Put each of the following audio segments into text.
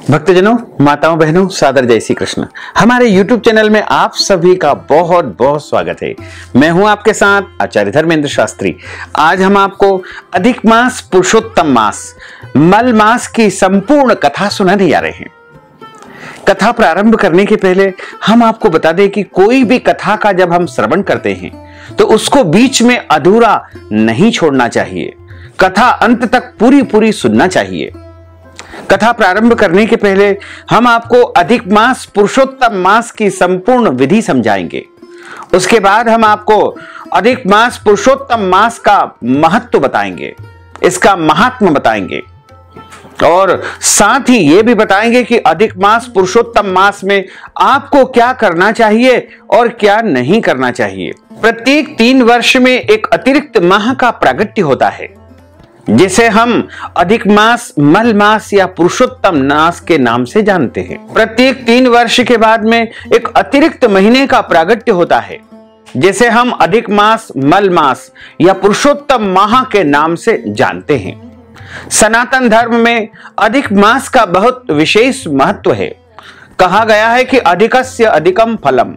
भक्तजनों, माताओं, बहनों, सादर जय श्री कृष्ण। हमारे YouTube चैनल में आप सभी का बहुत बहुत स्वागत है। मैं हूं आपके साथ आचार्य धर्मेंद्र शास्त्री। आज हम आपको अधिक मास पुरुषोत्तम मास मल मास की संपूर्ण कथा सुनाने जा रहे हैं। कथा प्रारंभ करने के पहले हम आपको बता दें कि कोई भी कथा का जब हम श्रवण करते हैं तो उसको बीच में अधूरा नहीं छोड़ना चाहिए। कथा अंत तक पूरी सुनना चाहिए। कथा प्रारंभ करने के पहले हम आपको अधिक मास पुरुषोत्तम मास की संपूर्ण विधि समझाएंगे। उसके बाद हम आपको अधिक मास पुरुषोत्तम मास का महत्व बताएंगे, इसका महात्म्य बताएंगे और साथ ही यह भी बताएंगे कि अधिक मास पुरुषोत्तम मास में आपको क्या करना चाहिए और क्या नहीं करना चाहिए। प्रत्येक 3 वर्ष में एक अतिरिक्त माह का प्रागट्य होता है जिसे हम अधिक मास, मल मास या पुरुषोत्तम मास के नाम से जानते हैं। प्रत्येक 3 वर्ष के बाद में एक अतिरिक्त महीने का प्रागट्य होता है जिसे हम अधिक मास, मल मास या पुरुषोत्तम माह के नाम से जानते हैं। सनातन धर्म में अधिक मास का बहुत विशेष महत्व है। कहा गया है कि अधिकस्य अधिकम फलम।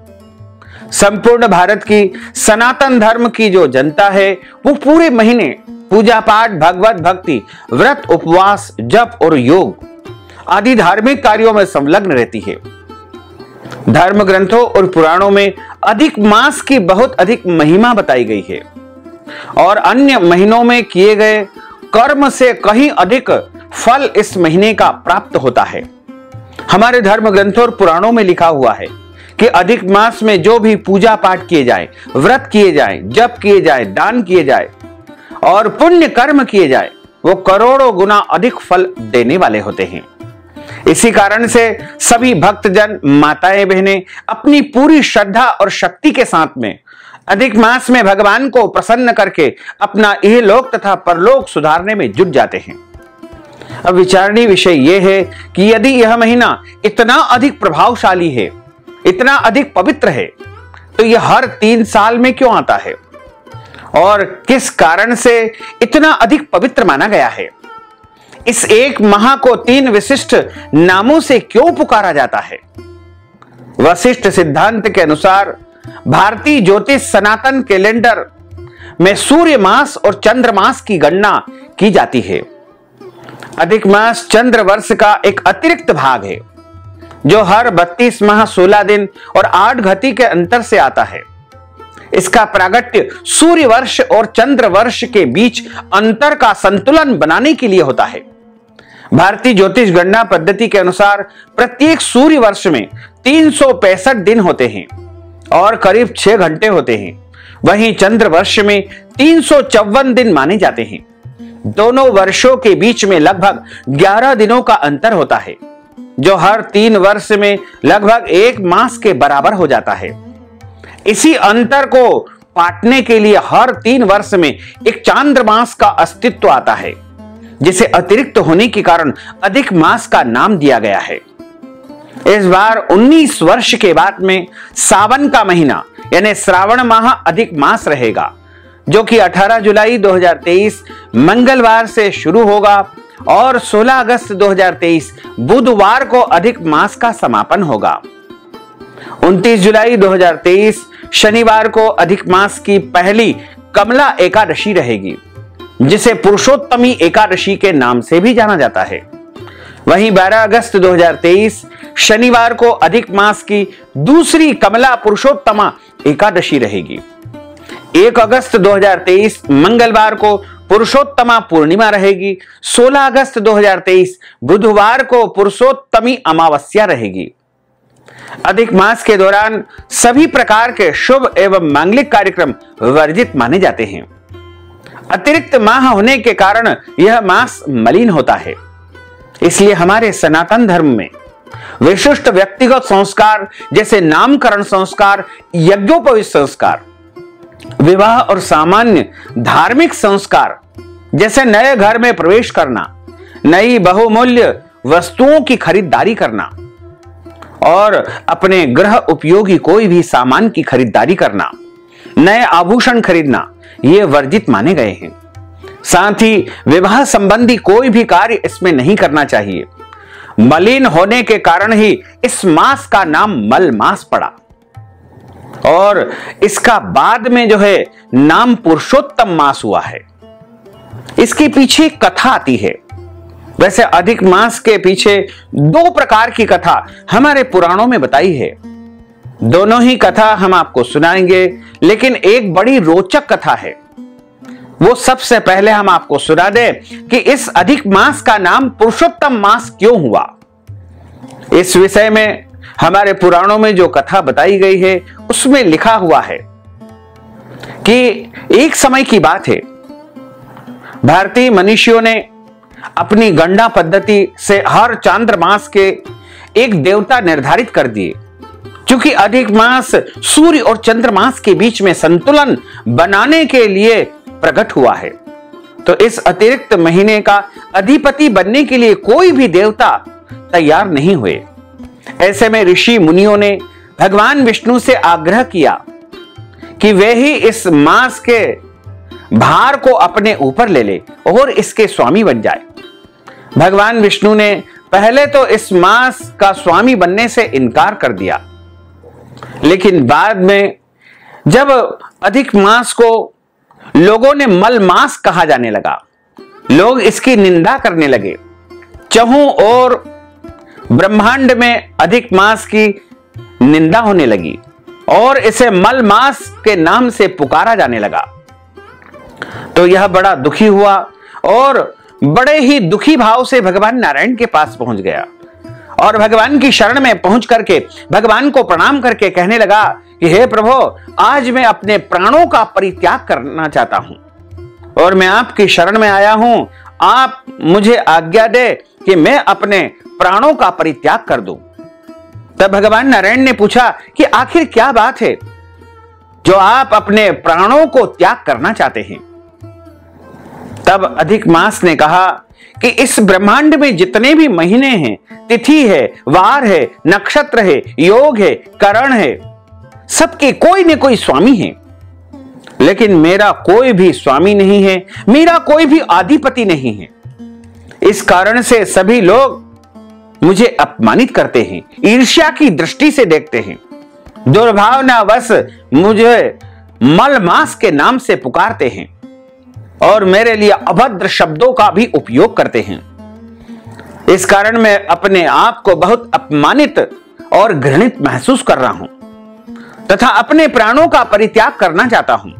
संपूर्ण भारत की सनातन धर्म की जो जनता है वो पूरे महीने पूजा पाठ, भगवत भक्ति, व्रत, उपवास, जप और योग आदि धार्मिक कार्यों में संलग्न रहती है। धर्म ग्रंथों और पुराणों में अधिक मास की बहुत अधिक महिमा बताई गई है और अन्य महीनों में किए गए कर्म से कहीं अधिक फल इस महीने का प्राप्त होता है। हमारे धर्म ग्रंथों और पुराणों में लिखा हुआ है कि अधिक मास में जो भी पूजा पाठ किए जाए, व्रत किए जाए, जप किए जाए, दान किए जाए और पुण्य कर्म किए जाए वो करोड़ों गुना अधिक फल देने वाले होते हैं। इसी कारण से सभी भक्तजन, माताएं, बहनें अपनी पूरी श्रद्धा और शक्ति के साथ में अधिक मास में भगवान को प्रसन्न करके अपना इहलोक तथा परलोक सुधारने में जुट जाते हैं। अब विचारणीय विषय यह है कि यदि यह महीना इतना अधिक प्रभावशाली है, इतना अधिक पवित्र है, तो यह हर 3 साल में क्यों आता है और किस कारण से इतना अधिक पवित्र माना गया है। इस एक माह को 3 विशिष्ट नामों से क्यों पुकारा जाता है। वशिष्ठ सिद्धांत के अनुसार भारतीय ज्योतिष सनातन कैलेंडर में सूर्य मास और चंद्र मास की गणना की जाती है। अधिक मास चंद्र वर्ष का एक अतिरिक्त भाग है जो हर 32 माह 16 दिन और 8 घटी के अंतर से आता है। इसका प्रागट्य सूर्य वर्ष और चंद्र वर्ष के बीच अंतर का संतुलन बनाने के लिए होता है। भारतीय ज्योतिष गणना पद्धति के अनुसार प्रत्येक सूर्य वर्ष में 365 दिन होते हैं और करीब 6 घंटे होते हैं। वहीं चंद्र वर्ष में 354 दिन माने जाते हैं। दोनों वर्षों के बीच में लगभग 11 दिनों का अंतर होता है जो हर 3 वर्ष में लगभग 1 मास के बराबर हो जाता है। इसी अंतर को पाटने के लिए हर 3 वर्ष में एक चांद्रमास का अस्तित्व आता है जिसे अतिरिक्त होने के कारण अधिक मास का नाम दिया गया है। इस बार 19 वर्ष के बाद में सावन का महीना यानी श्रावण माह अधिक मास रहेगा जो कि 18 जुलाई 2023 मंगलवार से शुरू होगा और 16 अगस्त 2023 बुधवार को अधिक मास का समापन होगा। 29 जुलाई 2023 शनिवार को अधिक मास की पहली कमला एकादशी रहेगी जिसे पुरुषोत्तमी एकादशी के नाम से भी जाना जाता है। वहीं 12 अगस्त 2023 शनिवार को अधिक मास की दूसरी कमला पुरुषोत्तमा एकादशी रहेगी। 1 अगस्त 2023 मंगलवार को पुरुषोत्तमा पूर्णिमा रहेगी। 16 अगस्त 2023 बुधवार को पुरुषोत्तमी अमावस्या रहेगी। अधिक मास के दौरान सभी प्रकार के शुभ एवं मांगलिक कार्यक्रम वर्जित माने जाते हैं। अतिरिक्त माह होने के कारण यह मास मलिन होता है। इसलिए हमारे सनातन धर्म में विशिष्ट व्यक्तिगत संस्कार जैसे नामकरण संस्कार, यज्ञोपवीत संस्कार, विवाह और सामान्य धार्मिक संस्कार जैसे नए घर में प्रवेश करना, नई बहुमूल्य वस्तुओं की खरीदारी करना और अपने गृह उपयोगी कोई भी सामान की खरीदारी करना, नए आभूषण खरीदना, ये वर्जित माने गए हैं। साथ ही विवाह संबंधी कोई भी कार्य इसमें नहीं करना चाहिए। मलिन होने के कारण ही इस मास का नाम मल मास पड़ा और इसका बाद में जो है नाम पुरुषोत्तम मास हुआ है। इसके पीछे कथा आती है। वैसे अधिक मास के पीछे दो प्रकार की कथा हमारे पुराणों में बताई है। दोनों ही कथा हम आपको सुनाएंगे, लेकिन एक बड़ी रोचक कथा है। वो सबसे पहले हम आपको सुना दें कि इस अधिक मास का नाम पुरुषोत्तम मास क्यों हुआ। इस विषय में हमारे पुराणों में जो कथा बताई गई है उसमें लिखा हुआ है कि एक समय की बात है, भारतीय मनुष्यों ने अपनी गणना पद्धति से हर चांद्र मास के एक देवता निर्धारित कर दिए। क्योंकि अधिक मास सूर्य और चंद्रमास के बीच में संतुलन बनाने के लिए प्रकट हुआ है, तो इस अतिरिक्त महीने का अधिपति बनने के लिए कोई भी देवता तैयार नहीं हुए। ऐसे में ऋषि मुनियों ने भगवान विष्णु से आग्रह किया कि वे ही इस मास के भार को अपने ऊपर ले ले और इसके स्वामी बन जाए। भगवान विष्णु ने पहले तो इस मास का स्वामी बनने से इनकार कर दिया, लेकिन बाद में जब अधिक मास को लोगों ने मल मास कहा जाने लगा, लोग इसकी निंदा करने लगे। चहुं और ब्रह्मांड में अधिक मास की निंदा होने लगी और इसे मल मास के नाम से पुकारा जाने लगा। तो यह बड़ा दुखी हुआ और बड़े ही दुखी भाव से भगवान नारायण के पास पहुंच गया और भगवान की शरण में पहुंच करके भगवान को प्रणाम करके कहने लगा कि हे प्रभु, आज मैं अपने प्राणों का परित्याग करना चाहता हूं और मैं आपकी शरण में आया हूं। आप मुझे आज्ञा दे कि मैं अपने प्राणों का परित्याग कर दूं। तब भगवान नारायण ने पूछा कि आखिर क्या बात है जो आप अपने प्राणों को त्याग करना चाहते हैं। तब अधिक मास ने कहा कि इस ब्रह्मांड में जितने भी महीने हैं, तिथि है, वार है, नक्षत्र है, योग है, करण है, सबके कोई न कोई स्वामी है, लेकिन मेरा कोई भी स्वामी नहीं है, मेरा कोई भी अधिपति नहीं है। इस कारण से सभी लोग मुझे अपमानित करते हैं, ईर्ष्या की दृष्टि से देखते हैं, दुर्भावनावश मुझे मलमास के नाम से पुकारते हैं और मेरे लिए अभद्र शब्दों का भी उपयोग करते हैं। इस कारण मैं अपने आप को बहुत अपमानित और घृणित महसूस कर रहा हूं तथा अपने प्राणों का परित्याग करना चाहता हूं।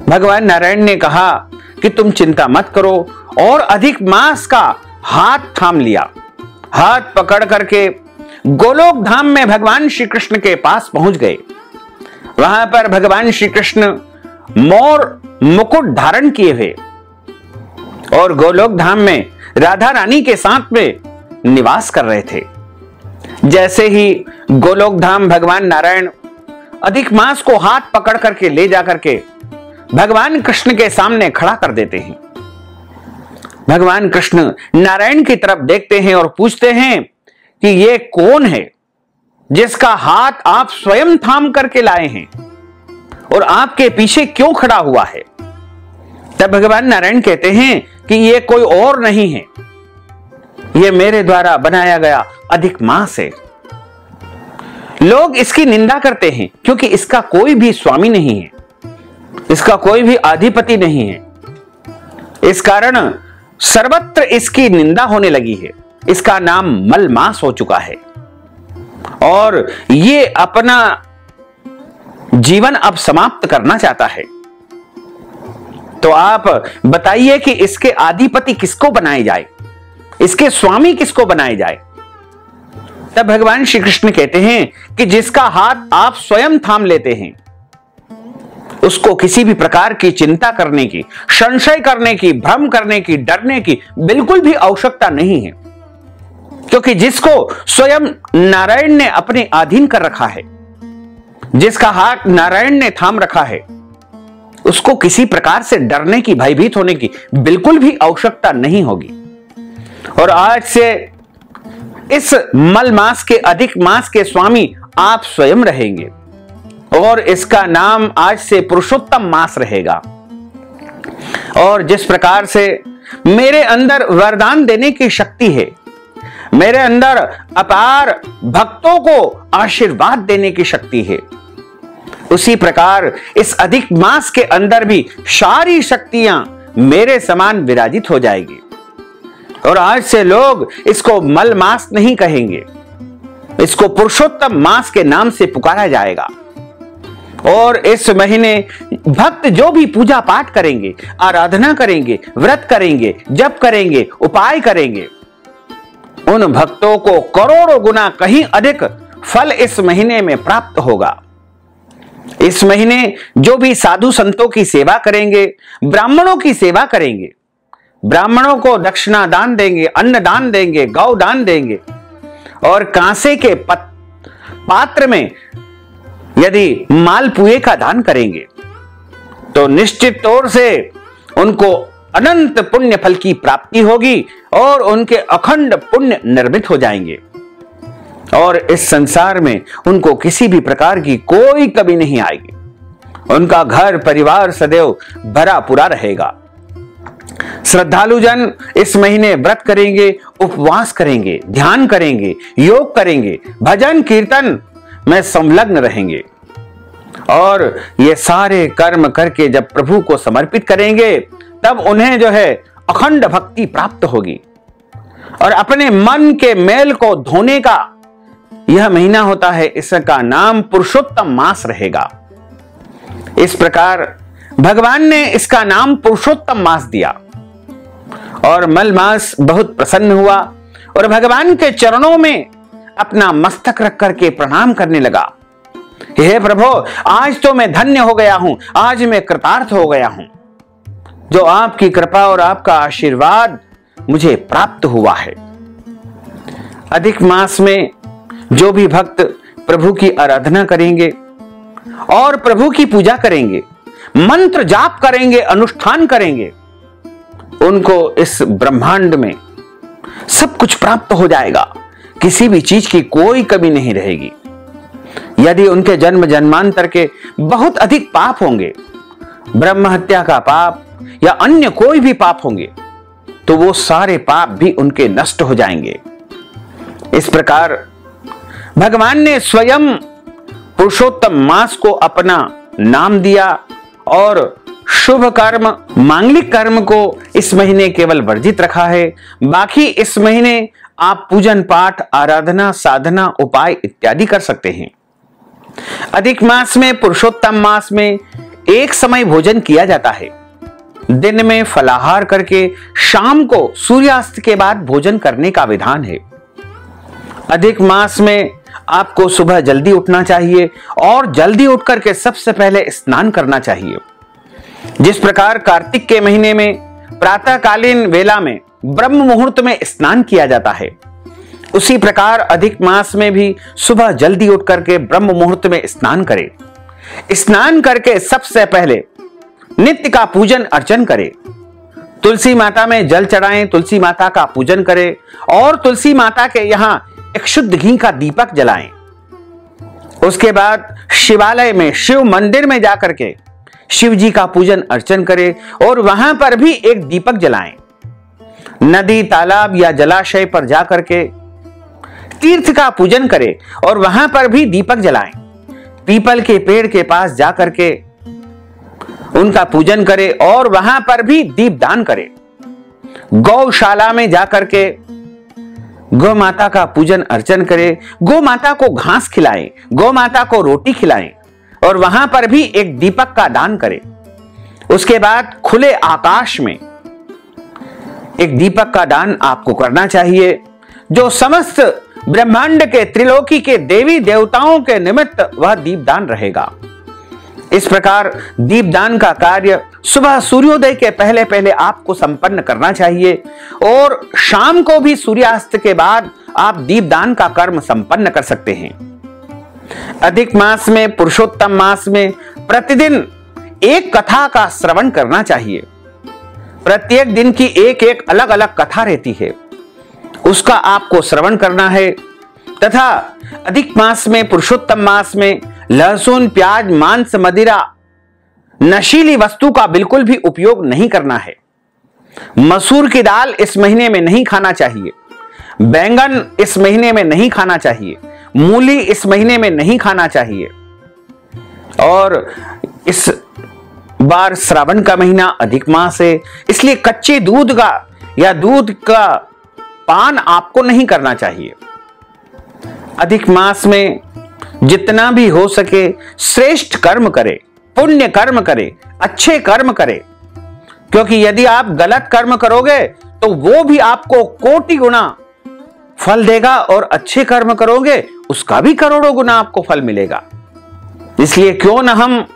भगवान नारायण ने कहा कि तुम चिंता मत करो और अधिक मास का हाथ थाम लिया। हाथ पकड़ करके गोलोक धाम में भगवान श्री कृष्ण के पास पहुंच गए। वहां पर भगवान श्री कृष्ण मोर मुकुट धारण किए हुए और गोलोक धाम में राधा रानी के साथ में निवास कर रहे थे। जैसे ही गोलोक धाम भगवान नारायण अधिक मास को हाथ पकड़ करके ले जाकर के भगवान कृष्ण के सामने खड़ा कर देते हैं। भगवान कृष्ण नारायण की तरफ देखते हैं और पूछते हैं कि ये कौन है जिसका हाथ आप स्वयं थाम करके लाए हैं और आपके पीछे क्यों खड़ा हुआ है। तब भगवान नारायण कहते हैं कि ये कोई और नहीं है, ये मेरे द्वारा बनाया गया अधिक मास है। लोग इसकी निंदा करते हैं क्योंकि इसका कोई भी स्वामी नहीं है, इसका कोई भी अधिपति नहीं है। इस कारण सर्वत्र इसकी निंदा होने लगी है। इसका नाम मलमास हो चुका है और ये अपना जीवन अब समाप्त करना चाहता है। तो आप बताइए कि इसके अधिपति किसको बनाए जाए, इसके स्वामी किसको बनाए जाए। तब भगवान श्री कृष्ण कहते हैं कि जिसका हाथ आप स्वयं थाम लेते हैं उसको किसी भी प्रकार की चिंता करने की, संशय करने की, भ्रम करने की, डरने की बिल्कुल भी आवश्यकता नहीं है, क्योंकि जिसको स्वयं नारायण ने अपने अधीन कर रखा है, जिसका हाथ नारायण ने थाम रखा है, उसको किसी प्रकार से डरने की, भयभीत होने की बिल्कुल भी आवश्यकता नहीं होगी। और आज से इस मल मास के, अधिक मास के स्वामी आप स्वयं रहेंगे और इसका नाम आज से पुरुषोत्तम मास रहेगा। और जिस प्रकार से मेरे अंदर वरदान देने की शक्ति है, मेरे अंदर अपार भक्तों को आशीर्वाद देने की शक्ति है। उसी प्रकार इस अधिक मास के अंदर भी सारी शक्तियां मेरे समान विराजित हो जाएगी और आज से लोग इसको मल मास नहीं कहेंगे, इसको पुरुषोत्तम मास के नाम से पुकारा जाएगा। और इस महीने भक्त जो भी पूजा पाठ करेंगे, आराधना करेंगे, व्रत करेंगे, जप करेंगे, उपाय करेंगे, उन भक्तों को करोड़ों गुना कहीं अधिक फल इस महीने में प्राप्त होगा। इस महीने जो भी साधु संतों की सेवा करेंगे, ब्राह्मणों की सेवा करेंगे, ब्राह्मणों को दक्षिणा दान देंगे, अन्न दान देंगे, गौ दान देंगे और कांसे के पात्र में यदि मालपुए का दान करेंगे तो निश्चित तौर से उनको अनंत पुण्य फल की प्राप्ति होगी और उनके अखंड पुण्य निर्मित हो जाएंगे और इस संसार में उनको किसी भी प्रकार की कोई कमी नहीं आएगी। उनका घर परिवार सदैव भरा पूरा रहेगा। श्रद्धालु जन इस महीने व्रत करेंगे, उपवास करेंगे, ध्यान करेंगे, योग करेंगे, भजन कीर्तन में संलग्न रहेंगे और ये सारे कर्म करके जब प्रभु को समर्पित करेंगे तब उन्हें जो है अखंड भक्ति प्राप्त होगी और अपने मन के मेल को धोने का यह महीना होता है, इसका नाम पुरुषोत्तम मास रहेगा। इस प्रकार भगवान ने इसका नाम पुरुषोत्तम मास दिया और मल मास बहुत प्रसन्न हुआ और भगवान के चरणों में अपना मस्तक रख करके प्रणाम करने लगा। हे प्रभु, आज तो मैं धन्य हो गया हूं, आज मैं कृतार्थ हो गया हूं, जो आपकी कृपा और आपका आशीर्वाद मुझे प्राप्त हुआ है। अधिक मास में जो भी भक्त प्रभु की आराधना करेंगे और प्रभु की पूजा करेंगे, मंत्र जाप करेंगे, अनुष्ठान करेंगे, उनको इस ब्रह्मांड में सब कुछ प्राप्त हो जाएगा, किसी भी चीज की कोई कमी नहीं रहेगी। यदि उनके जन्म जन्मांतर के बहुत अधिक पाप होंगे, ब्रह्म हत्या का पाप या अन्य कोई भी पाप होंगे, तो वो सारे पाप भी उनके नष्ट हो जाएंगे। इस प्रकार भगवान ने स्वयं पुरुषोत्तम मास को अपना नाम दिया और शुभ कर्म, मांगलिक कर्म को इस महीने केवल वर्जित रखा है। बाकी इस महीने आप पूजन पाठ, आराधना, साधना, उपाय इत्यादि कर सकते हैं। अधिक मास में, पुरुषोत्तम मास में एक समय भोजन किया जाता है। दिन में फलाहार करके शाम को सूर्यास्त के बाद भोजन करने का विधान है। अधिक मास में आपको सुबह जल्दी उठना चाहिए और जल्दी उठ करके सबसे पहले स्नान करना चाहिए। जिस प्रकार कार्तिक के महीने में प्रातःकालीन वेला में ब्रह्म मुहूर्त में स्नान किया जाता है, उसी प्रकार अधिक मास में भी सुबह जल्दी उठ करके ब्रह्म मुहूर्त में स्नान करें। स्नान करके सबसे पहले नित्य का पूजन अर्चन करें, तुलसी माता में जल चढ़ाएं, तुलसी माता का पूजन करें और तुलसी माता के यहां एक शुद्ध घी का दीपक जलाएं। उसके बाद शिवालय में, शिव मंदिर में जाकर के शिव जी का पूजन अर्चन करें और वहां पर भी एक दीपक जलाएं। नदी, तालाब या जलाशय पर जाकर के तीर्थ का पूजन करें और वहां पर भी दीपक जलाएं। पीपल के पेड़ के पास जाकर के उनका पूजन करें और वहां पर भी दीपदान करें। गौशाला में जाकर के गौ माता का पूजन अर्चन करें, गौ माता को घास खिलाएं, गौ माता को रोटी खिलाएं और वहां पर भी एक दीपक का दान करें। उसके बाद खुले आकाश में एक दीपक का दान आपको करना चाहिए, जो समस्त ब्रह्मांड के, त्रिलोकी के देवी देवताओं के निमित्त वह दीपदान रहेगा। इस प्रकार दीपदान का कार्य सुबह सूर्योदय के पहले पहले आपको संपन्न करना चाहिए और शाम को भी सूर्यास्त के बाद आप दीपदान का कर्म संपन्न कर सकते हैं। अधिक मास में, पुरुषोत्तम मास में प्रतिदिन एक कथा का श्रवण करना चाहिए। प्रत्येक दिन की एक एक अलग अलग कथा रहती है, उसका आपको श्रवण करना है। तथा अधिक मास में, पुरुषोत्तम मास में लहसुन, प्याज, मांस, मदिरा, नशीली वस्तु का बिल्कुल भी उपयोग नहीं करना है। मसूर की दाल इस महीने में नहीं खाना चाहिए। बैंगन इस महीने में नहीं खाना चाहिए, मूली इस महीने में नहीं खाना चाहिए। और इस बार श्रावण का महीना अधिक मास है, इसलिए कच्चे दूध का या दूध का पान आपको नहीं करना चाहिए। अधिक मास में जितना भी हो सके श्रेष्ठ कर्म करे, पुण्य कर्म करे, अच्छे कर्म करे, क्योंकि यदि आप गलत कर्म करोगे तो वो भी आपको कोटि गुना फल देगा, और अच्छे कर्म करोगे उसका भी करोड़ों गुना आपको फल मिलेगा। इसलिए क्यों न हम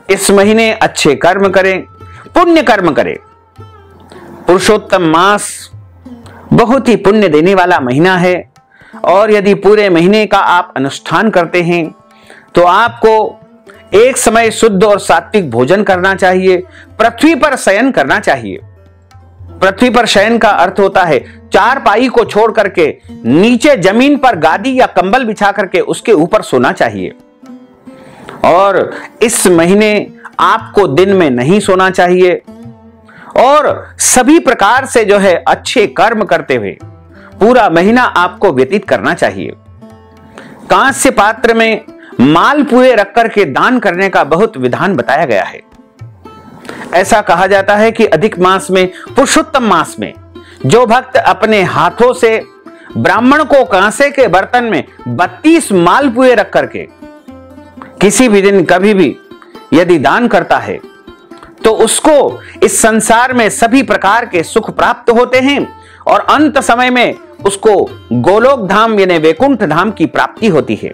इस महीने अच्छे कर्म करें, पुण्य कर्म करें। पुरुषोत्तम मास बहुत ही पुण्य देने वाला महीना है, और यदि पूरे महीने का आप अनुष्ठान करते हैं तो आपको एक समय शुद्ध और सात्विक भोजन करना चाहिए, पृथ्वी पर शयन करना चाहिए। पृथ्वी पर शयन का अर्थ होता है चारपाई को छोड़ करके नीचे जमीन पर गादी या कंबल बिछा करके उसके ऊपर सोना चाहिए। और इस महीने आपको दिन में नहीं सोना चाहिए, और सभी प्रकार से जो है अच्छे कर्म करते हुए पूरा महीना आपको व्यतीत करना चाहिए। कांस्य पात्र में मालपुए रख करके दान करने का बहुत विधान बताया गया है। ऐसा कहा जाता है कि अधिक मास में, पुरुषोत्तम मास में, जो भक्त अपने हाथों से ब्राह्मण को कांसे के बर्तन में 32 मालपुए रख करके किसी भी दिन कभी भी यदि दान करता है तो उसको इस संसार में सभी प्रकार के सुख प्राप्त होते हैं, और अंत समय में उसको गोलोक धाम यानी वैकुंठ धाम की प्राप्ति होती है।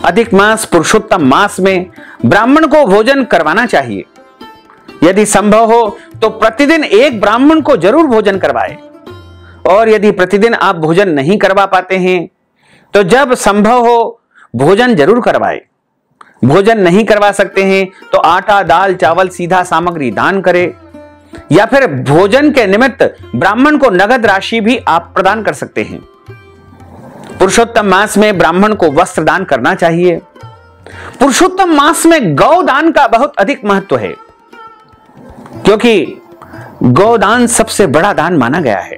अधिक मास पुरुषोत्तम मास में ब्राह्मण को भोजन करवाना चाहिए। यदि संभव हो तो प्रतिदिन एक ब्राह्मण को जरूर भोजन करवाए, और यदि प्रतिदिन आप भोजन नहीं करवा पाते हैं तो जब संभव हो भोजन जरूर करवाए। भोजन नहीं करवा सकते हैं तो आटा, दाल, चावल, सीधा सामग्री दान करें, या फिर भोजन के निमित्त ब्राह्मण को नगद राशि भी आप प्रदान कर सकते हैं। पुरुषोत्तम मास में ब्राह्मण को वस्त्र दान करना चाहिए। पुरुषोत्तम मास में गौदान का बहुत अधिक महत्व है, क्योंकि गौदान सबसे बड़ा दान माना गया है।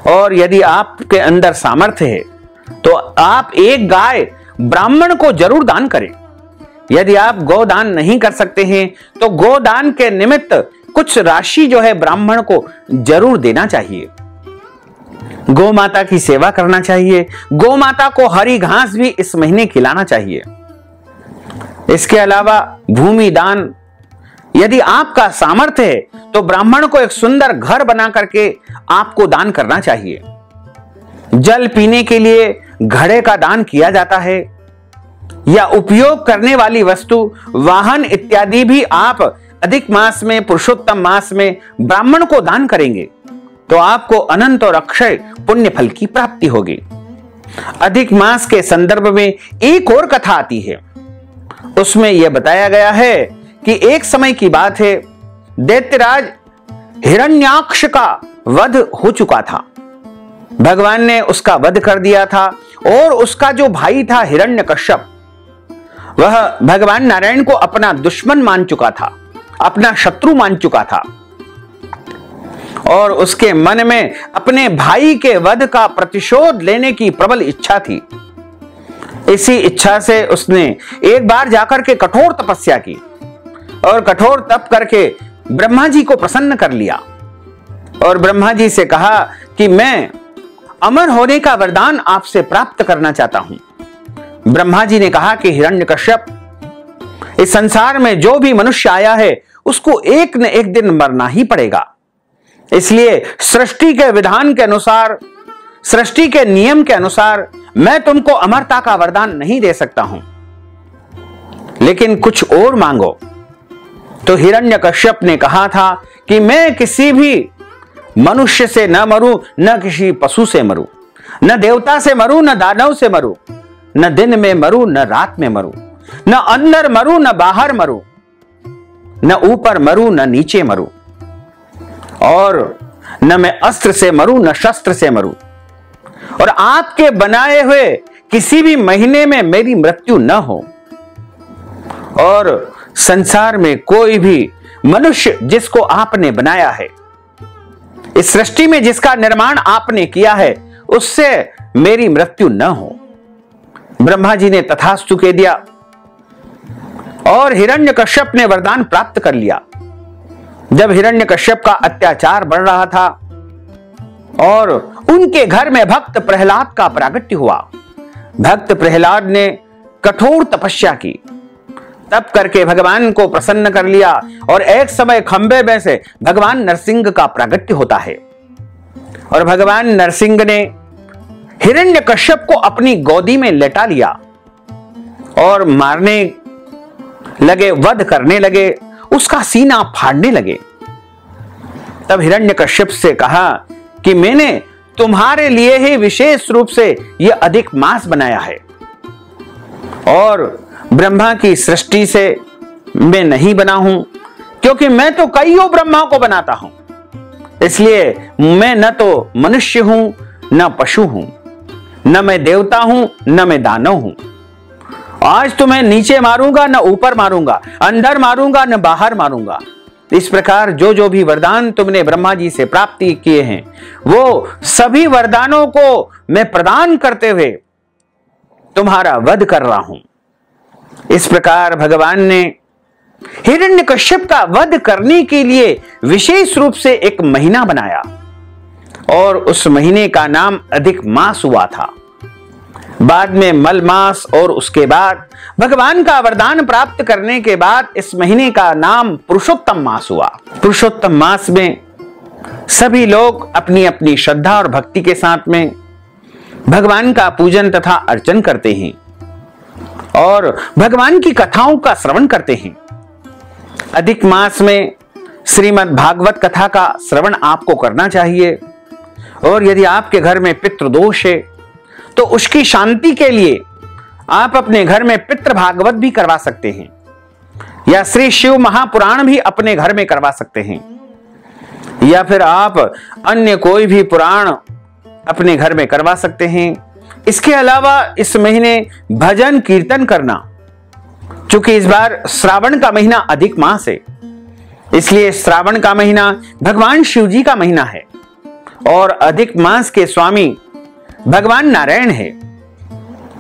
और यदि आपके अंदर सामर्थ्य है तो आप एक गाय ब्राह्मण को जरूर दान करें। यदि आप गोदान नहीं कर सकते हैं तो गोदान के निमित्त कुछ राशि जो है ब्राह्मण को जरूर देना चाहिए। गौ माता की सेवा करना चाहिए। गौ माता को हरी घास भी इस महीने खिलाना चाहिए। इसके अलावा भूमि दान, यदि आपका सामर्थ्य है तो ब्राह्मण को एक सुंदर घर बना करके आपको दान करना चाहिए। जल पीने के लिए घड़े का दान किया जाता है, या उपयोग करने वाली वस्तु, वाहन इत्यादि भी आप अधिक मास में, पुरुषोत्तम मास में ब्राह्मण को दान करेंगे तो आपको अनंत और अक्षय पुण्य फल की प्राप्ति होगी। अधिक मास के संदर्भ में एक और कथा आती है। उसमें यह बताया गया है कि एक समय की बात है, दैत्यराज हिरण्याक्ष का वध हो चुका था। भगवान ने उसका वध कर दिया था, और उसका जो भाई था हिरण्यकश्यप, वह भगवान नारायण को अपना दुश्मन मान चुका था, अपना शत्रु मान चुका था, और उसके मन में अपने भाई के वध का प्रतिशोध लेने की प्रबल इच्छा थी। इसी इच्छा से उसने एक बार जाकर के कठोर तपस्या की, और कठोर तप करके ब्रह्मा जी को प्रसन्न कर लिया, और ब्रह्मा जी से कहा कि मैं अमर होने का वरदान आपसे प्राप्त करना चाहता हूं। ब्रह्मा जी ने कहा कि हिरण्यकश्यप, इस संसार में जो भी मनुष्य आया है उसको एक न एक दिन मरना ही पड़ेगा। इसलिए सृष्टि के विधान के अनुसार, सृष्टि के नियम के अनुसार मैं तुमको अमरता का वरदान नहीं दे सकता हूं, लेकिन कुछ और मांगो। तो हिरण्यकश्यप ने कहा था कि मैं किसी भी मनुष्य से न मरूं, न किसी पशु से मरूं, न देवता से मरूं, न दानव से मरूं, न दिन में मरूं, न रात में मरूं, न अंदर मरूं, न बाहर मरूं, न ऊपर मरूं, न नीचे मरूं, और न मैं अस्त्र से मरूं, न शस्त्र से मरूं, और आपके बनाए हुए किसी भी महीने में मेरी मृत्यु न हो, और संसार में कोई भी मनुष्य जिसको आपने बनाया है इस सृष्टि में जिसका निर्माण आपने किया है उससे मेरी मृत्यु न हो। ब्रह्मा जी ने तथास्तु कह दिया और हिरण्यकश्यप ने वरदान प्राप्त कर लिया। जब हिरण्यकश्यप का अत्याचार बढ़ रहा था और उनके घर में भक्त प्रहलाद का प्रागट्य हुआ, भक्त प्रहलाद ने कठोर तपस्या की, तप करके भगवान को प्रसन्न कर लिया और एक समय खंबे में से भगवान नरसिंह का प्रागट्य होता है और भगवान नरसिंह ने हिरण्यकश्यप को अपनी गोदी में लेटा लिया और मारने लगे, वध करने लगे, उसका सीना फाड़ने लगे। तब हिरण्यकश्यप से कहा कि मैंने तुम्हारे लिए ही विशेष रूप से यह अधिक मास बनाया है और ब्रह्मा की सृष्टि से मैं नहीं बना हूं, क्योंकि मैं तो कईयों ब्रह्मा को बनाता हूं, इसलिए मैं न तो मनुष्य हूं न पशु हूं, न मैं देवता हूं न मैं दानव हूं। आज तो मैं नीचे मारूंगा न ऊपर मारूंगा, अंदर मारूंगा न बाहर मारूंगा। इस प्रकार जो जो भी वरदान तुमने ब्रह्मा जी से प्राप्ति किए हैं वो सभी वरदानों को मैं प्रदान करते हुए तुम्हारा वध कर रहा हूं। इस प्रकार भगवान ने हिरण्यकश्यप का वध करने के लिए विशेष रूप से एक महीना बनाया और उस महीने का नाम अधिक मास हुआ था। बाद में मल मास और उसके बाद भगवान का वरदान प्राप्त करने के बाद इस महीने का नाम पुरुषोत्तम मास हुआ। पुरुषोत्तम मास में सभी लोग अपनी अपनी श्रद्धा और भक्ति के साथ में भगवान का पूजन तथा अर्चन करते हैं और भगवान की कथाओं का श्रवण करते हैं। अधिक मास में श्रीमद् भागवत कथा का श्रवण आपको करना चाहिए और यदि आपके घर में पितृदोष है तो उसकी शांति के लिए आप अपने घर में पितृ भागवत भी करवा सकते हैं या श्री शिव महापुराण भी अपने घर में करवा सकते हैं या फिर आप अन्य कोई भी पुराण अपने घर में करवा सकते हैं। इसके अलावा इस महीने भजन कीर्तन करना, चूंकि इस बार श्रावण का महीना अधिक मास है, इसलिए श्रावण का महीना भगवान शिव जी का महीना है और अधिक मास के स्वामी भगवान नारायण है।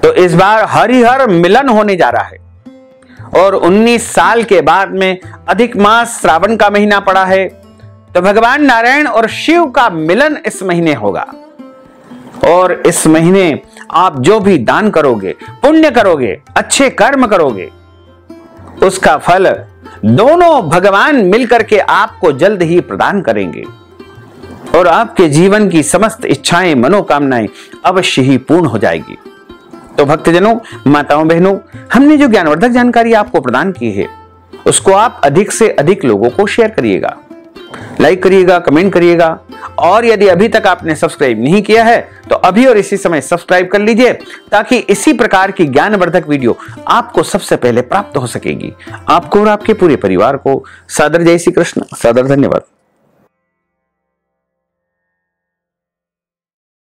तो इस बार हरिहर मिलन होने जा रहा है और 19 साल के बाद में अधिक मास श्रावण का महीना पड़ा है, तो भगवान नारायण और शिव का मिलन इस महीने होगा और इस महीने आप जो भी दान करोगे, पुण्य करोगे, अच्छे कर्म करोगे, उसका फल दोनों भगवान मिलकर के आपको जल्द ही प्रदान करेंगे और आपके जीवन की समस्त इच्छाएं, मनोकामनाएं अवश्य ही पूर्ण हो जाएगी। तो भक्तजनों, माताओं, बहनों, हमने जो ज्ञानवर्धक जानकारी आपको प्रदान की है उसको आप अधिक से अधिक लोगों को शेयर करिएगा, लाइक करिएगा, कमेंट करिएगा और यदि अभी तक आपने सब्सक्राइब नहीं किया है तो अभी और इसी समय सब्सक्राइब कर लीजिए ताकि इसी प्रकार की ज्ञानवर्धक वीडियो आपको सबसे पहले प्राप्त हो सकेगी। आपको और आपके पूरे परिवार को सादर जय श्री कृष्ण, सादर धन्यवाद।